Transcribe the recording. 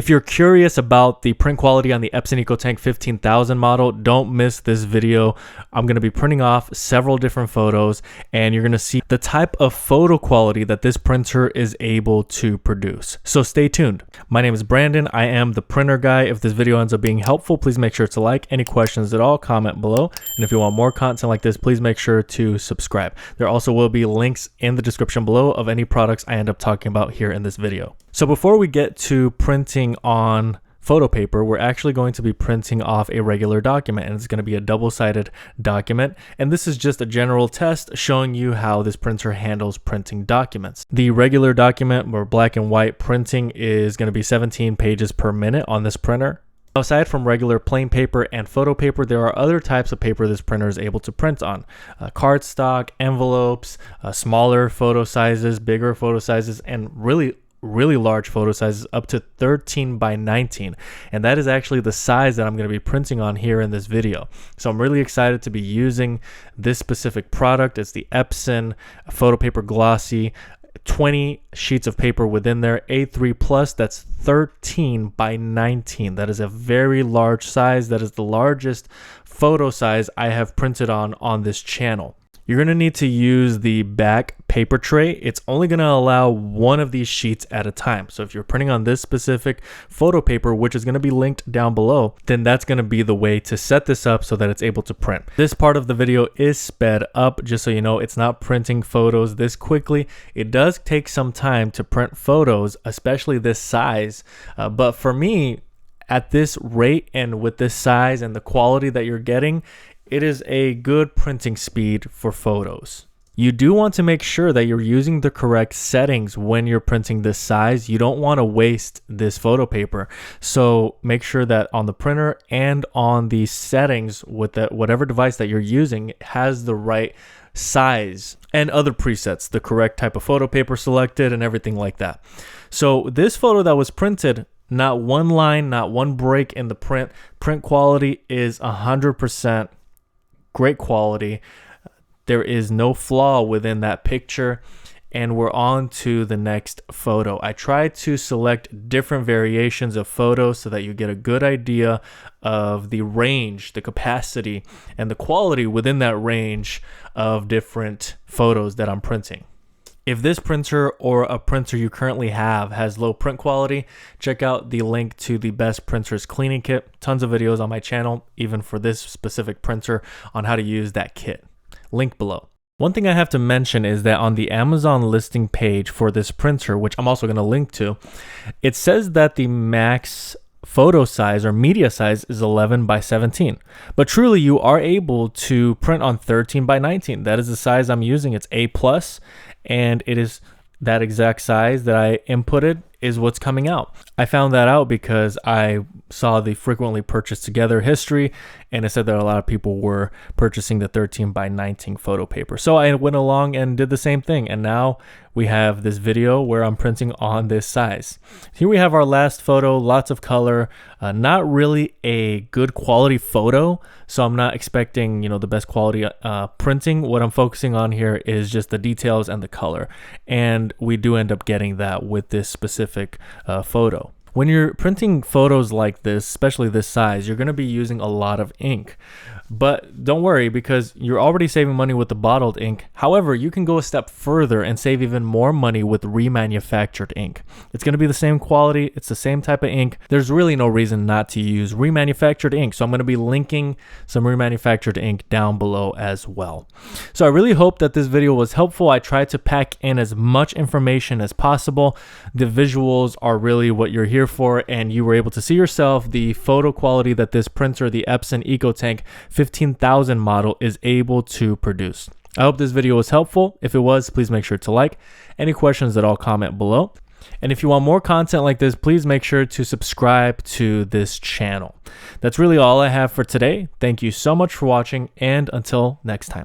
If you're curious about the print quality on the Epson EcoTank 15000 model, don't miss this video. I'm going to be printing off several different photos, and you're going to see the type of photo quality that this printer is able to produce. So stay tuned. My name is Brandon. I am the printer guy. If this video ends up being helpful, please make sure to like. Any questions at all, comment below. And if you want more content like this, please make sure to subscribe. There also will be links in the description below of any products I end up talking about here in this video. So before we get to printing on photo paper, we're actually going to be printing off a regular document, and it's going to be a double-sided document. And this is just a general test showing you how this printer handles printing documents. The regular document or black and white printing is going to be 17 pages per minute on this printer. Aside from regular plain paper and photo paper, there are other types of paper this printer is able to print on. Cardstock, envelopes, smaller photo sizes, bigger photo sizes, and really large photo sizes up to 13 by 19. And that is actually the size that I'm going to be printing on here in this video. So I'm really excited to be using this specific product. It's the Epson Photo Paper Glossy. 20 sheets of paper within there, A3 plus. That's 13 by 19. That is a very large size. That is the largest photo size I have printed on this channel. You're going to need to use the back paper tray. It's only going to allow one of these sheets at a time. So if you're printing on this specific photo paper, which is going to be linked down below, then that's going to be the way to set this up so that it's able to print. This part of the video is sped up, just so you know. It's not printing photos this quickly. It does take some time to print photos, especially this size. But for me, at this rate and with this size and the quality that you're getting, it is a good printing speed for photos. You do want to make sure that you're using the correct settings when you're printing this size. You don't want to waste this photo paper. So make sure that on the printer and on the settings with whatever device that you're using has the right size and other presets, the correct type of photo paper selected and everything like that. So this photo that was printed, not one line, not one break in the print. Print quality is 100%. Great quality. There is no flaw within that picture, and we're on to the next photo. I tried to select different variations of photos so that you get a good idea of the range, the capacity, and the quality within that range of different photos that I'm printing. If this printer or a printer you currently have has low print quality, check out the link to the Best Printers Cleaning Kit. Tons of videos on my channel, even for this specific printer, on how to use that kit. Link below. One thing I have to mention is that on the Amazon listing page for this printer, which I'm also going to link to, it says that the max photo size or media size is 11 by 17, but truly you are able to print on 13 by 19. That is the size I'm using. It's A plus, and it is that exact size that I inputted is what's coming out. I found that out because I saw the frequently purchased together history, and it said that a lot of people were purchasing the 13 by 19 photo paper. So I went along and did the same thing, and now we have this video where I'm printing on this size. Here we have our last photo, lots of color, not really a good quality photo, so I'm not expecting, the best quality printing. What I'm focusing on here is just the details and the color, and we do end up getting that with this specific photo. When you're printing photos like this, especially this size, you're going to be using a lot of ink. But don't worry, because you're already saving money with the bottled ink. However, you can go a step further and save even more money with remanufactured ink. It's going to be the same quality. It's the same type of ink. There's really no reason not to use remanufactured ink. So I'm going to be linking some remanufactured ink down below as well. So I really hope that this video was helpful. I tried to pack in as much information as possible. The visuals are really what you're here for, and you were able to see yourself the photo quality that this printer, the Epson EcoTank 15000 model, is able to produce. I hope this video was helpful. If it was, please make sure to like. Any questions at all, comment below. And if you want more content like this, please make sure to subscribe to this channel. That's really all I have for today. Thank you so much for watching, and until next time.